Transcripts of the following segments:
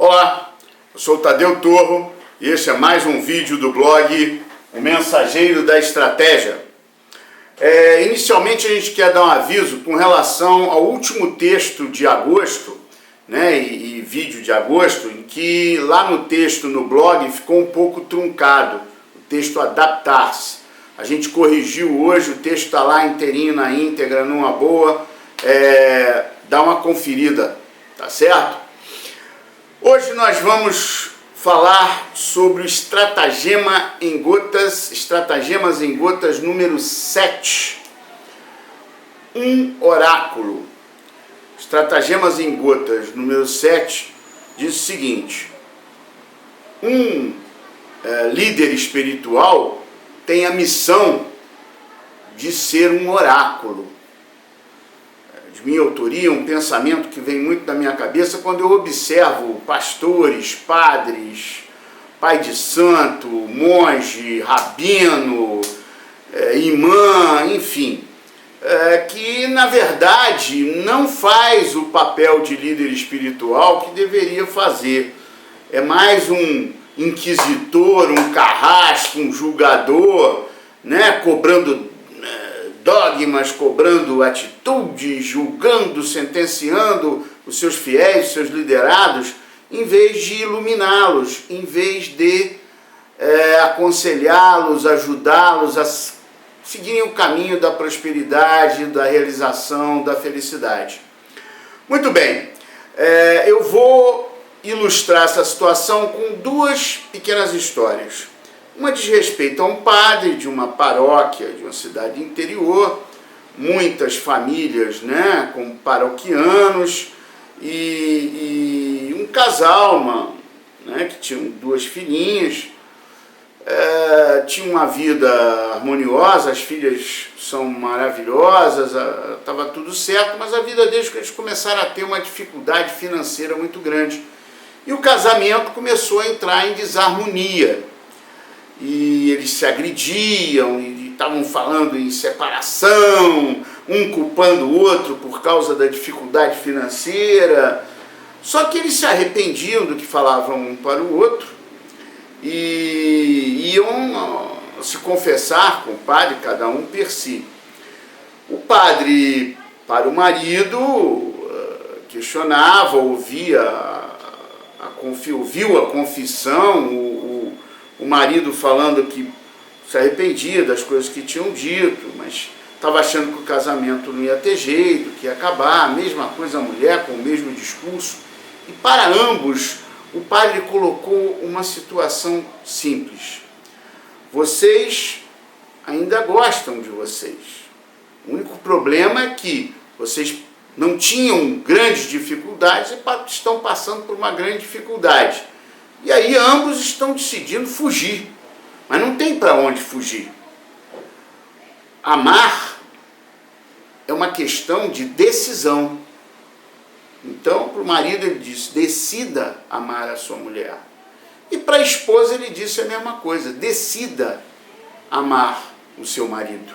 Olá, eu sou o Tadeu Torro e este é mais um vídeo do blog O Mensageiro da Estratégia. Inicialmente a gente quer dar um aviso com relação ao último texto de agosto, né, e vídeo de agosto, em que lá no texto no blog ficou um pouco truncado, o texto adaptar-se. A gente corrigiu hoje, o texto está lá inteirinho na íntegra, numa boa, dá uma conferida, tá certo? Hoje nós vamos falar sobre o Estratagema em Gotas, Estratagemas em Gotas número 7. Um oráculo. Estratagemas em Gotas número 7 diz o seguinte: líder espiritual tem a missão de ser um oráculo. De minha autoria, um pensamento que vem muito na minha cabeça quando eu observo pastores, padres, pai de santo, monge, rabino, imã, enfim, que na verdade não faz o papel de líder espiritual que deveria fazer. É mais um inquisitor, um carrasco, um julgador, né, cobrando dogmas, cobrando atitudes, julgando, sentenciando os seus fiéis, os seus liderados, em vez de iluminá-los, em vez de aconselhá-los, ajudá-los a seguirem o caminho da prosperidade, da realização, da felicidade. Muito bem, eu vou ilustrar essa situação com duas pequenas histórias. Uma diz respeito a um padre de uma paróquia, de uma cidade interior, muitas famílias, né, com paroquianos, e um casal, né, que tinham duas filhinhas, tinha uma vida harmoniosa, as filhas são maravilhosas, estava tudo certo, mas a vida deles, que eles começaram a ter uma dificuldade financeira muito grande. E o casamento começou a entrar em desarmonia. E eles se agrediam, e estavam falando em separação, um culpando o outro por causa da dificuldade financeira. Só que eles se arrependiam do que falavam um para o outro e iam se confessar com o padre, cada um per si. O padre, para o marido, questionava, ouviu a confissão, o marido falando que se arrependia das coisas que tinham dito, mas estava achando que o casamento não ia ter jeito, que ia acabar, a mesma coisa a mulher, com o mesmo discurso. E para ambos, o padre colocou uma situação simples. Vocês ainda gostam de vocês. O único problema é que vocês não tinham grandes dificuldades e estão passando por uma grande dificuldade. E aí ambos estão decidindo fugir, mas não tem para onde fugir. Amar é uma questão de decisão. Então, para o marido ele disse: decida amar a sua mulher. E para a esposa ele disse a mesma coisa: decida amar o seu marido.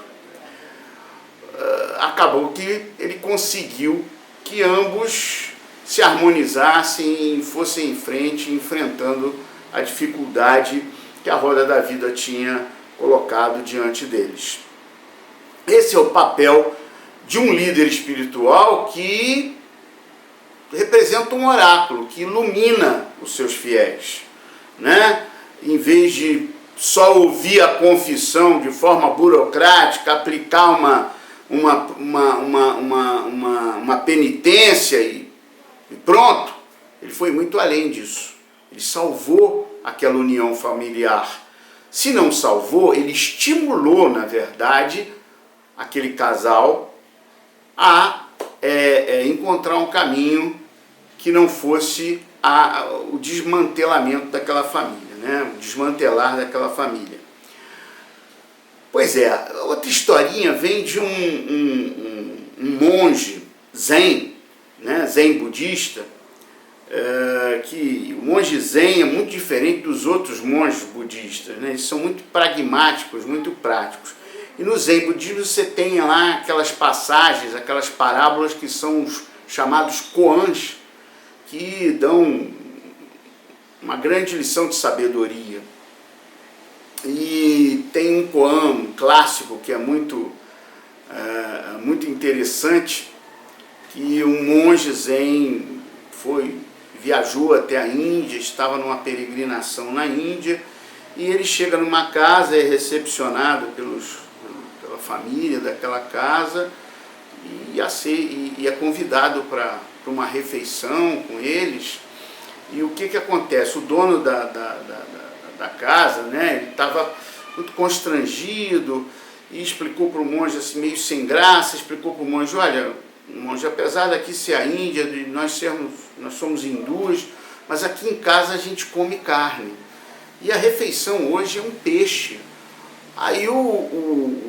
Acabou que ele conseguiu que ambos se harmonizassem e fossem em frente, enfrentando a dificuldade que a roda da vida tinha colocado diante deles. Esse é o papel de um líder espiritual que representa um oráculo, que ilumina os seus fiéis, né? Em vez de só ouvir a confissão de forma burocrática, aplicar uma penitência e pronto, ele foi muito além disso. Ele salvou aquela união familiar. Se não salvou, ele estimulou, na verdade, aquele casal a encontrar um caminho que não fosse o desmantelamento daquela família, né? O desmantelar daquela família. Pois é, outra historinha vem de um monge zen, né, zen budista, que o monge zen é muito diferente dos outros monges budistas, né? Eles são muito pragmáticos, muito práticos. E no zen budismo você tem lá aquelas passagens, aquelas parábolas que são os chamados koans, que dão uma grande lição de sabedoria. E tem um poema clássico que é muito interessante, que um monge zen viajou até a Índia, estava numa peregrinação na Índia, e ele chega numa casa, é recepcionado pela família daquela casa, e é convidado para uma refeição com eles. E o que acontece? O dono da casa, né, ele estava muito constrangido e explicou para o monge, assim, meio sem graça, explicou para o monge: olha, monge, apesar daqui ser a Índia, nós somos hindus, mas aqui em casa a gente come carne. E a refeição hoje é um peixe. Aí o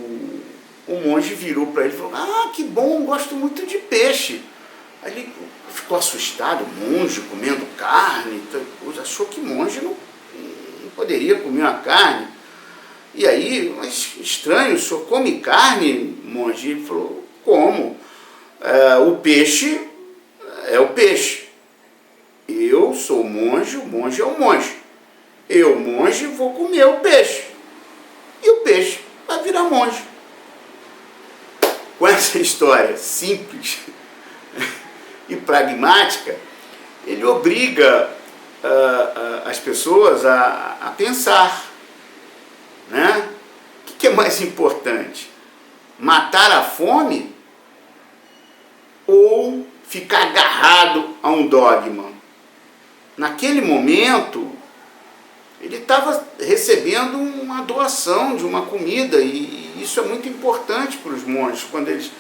monge virou para ele e falou: ah, que bom, gosto muito de peixe. Aí ele ficou assustado, monge comendo carne, achou que monge não poderia comer uma carne. E aí, mas estranho, o senhor come carne, monge? Ele falou: como? O peixe é o peixe. Eu sou monge, o monge é o monge. Eu, monge, vou comer o peixe. E o peixe vai virar monge. Com essa história simples e pragmática, ele obriga as pessoas a pensar, né? O que é mais importante? Matar a fome ou ficar agarrado a um dogma? Naquele momento, ele estava recebendo uma doação de uma comida, e isso é muito importante para os monges, quando eles,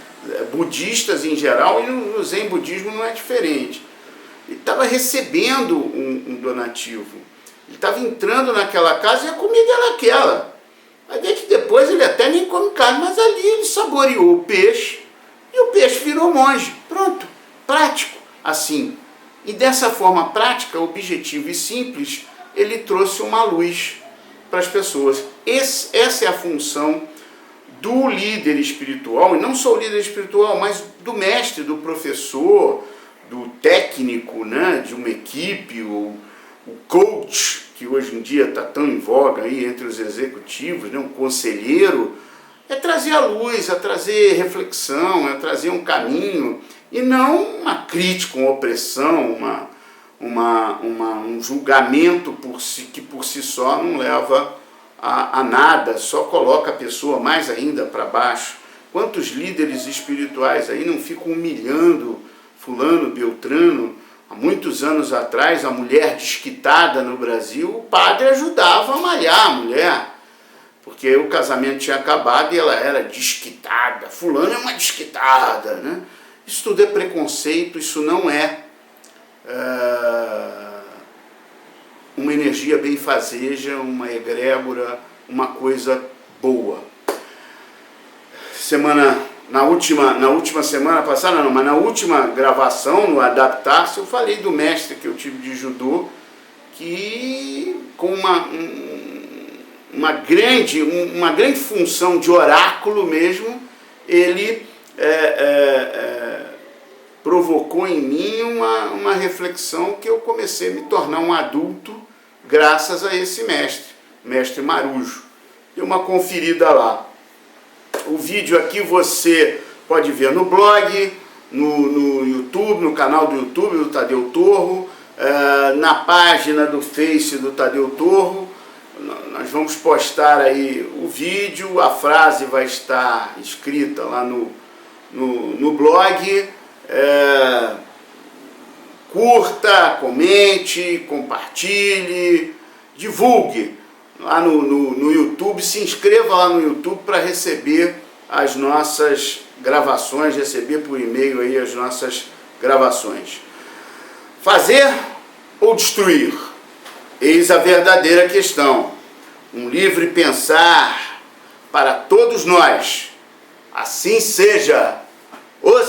budistas em geral, e no Zen budismo não é diferente. Ele estava recebendo um donativo, ele estava entrando naquela casa e a comida era aquela. Vai ver que depois ele até nem come carne, mas ali ele saboreou o peixe e o peixe virou monge. Pronto, prático, assim. E dessa forma prática, objetiva e simples, ele trouxe uma luz para as pessoas. Essa é a função do líder espiritual, e não só o líder espiritual, mas do mestre, do professor, do técnico, né, de uma equipe, o coach, que hoje em dia está tão em voga aí entre os executivos, né, um conselheiro, é trazer a luz, é trazer reflexão, é trazer um caminho, e não uma crítica, uma opressão, um julgamento que por si só não leva a nada, só coloca a pessoa mais ainda para baixo. Quantos líderes espirituais aí não ficam humilhando fulano, beltrano? Há muitos anos atrás, a mulher desquitada no Brasil, o padre ajudava a malhar a mulher, porque o casamento tinha acabado e ela era desquitada. Fulano é uma desquitada, né? Isso tudo é preconceito, isso não é uma energia benfazeja, uma egrégora, uma coisa boa. Na última semana passada, não, mas na última gravação, no Adaptar-se, eu falei do mestre que eu tive de judô, que com uma grande função de oráculo mesmo, ele provocou em mim uma reflexão que eu comecei a me tornar um adulto graças a esse mestre Marujo. Dê uma conferida lá. O vídeo aqui você pode ver no blog, no YouTube, no canal do YouTube do Tadeu Torro, na página do Face do Tadeu Torro. Nós vamos postar aí o vídeo, a frase vai estar escrita lá no blog. Curta, comente, compartilhe, divulgue lá no YouTube, se inscreva lá no YouTube para receber as nossas gravações, receber por e-mail aí as nossas gravações. Fazer ou destruir? Eis a verdadeira questão. Um livre pensar para todos nós. Assim seja. Os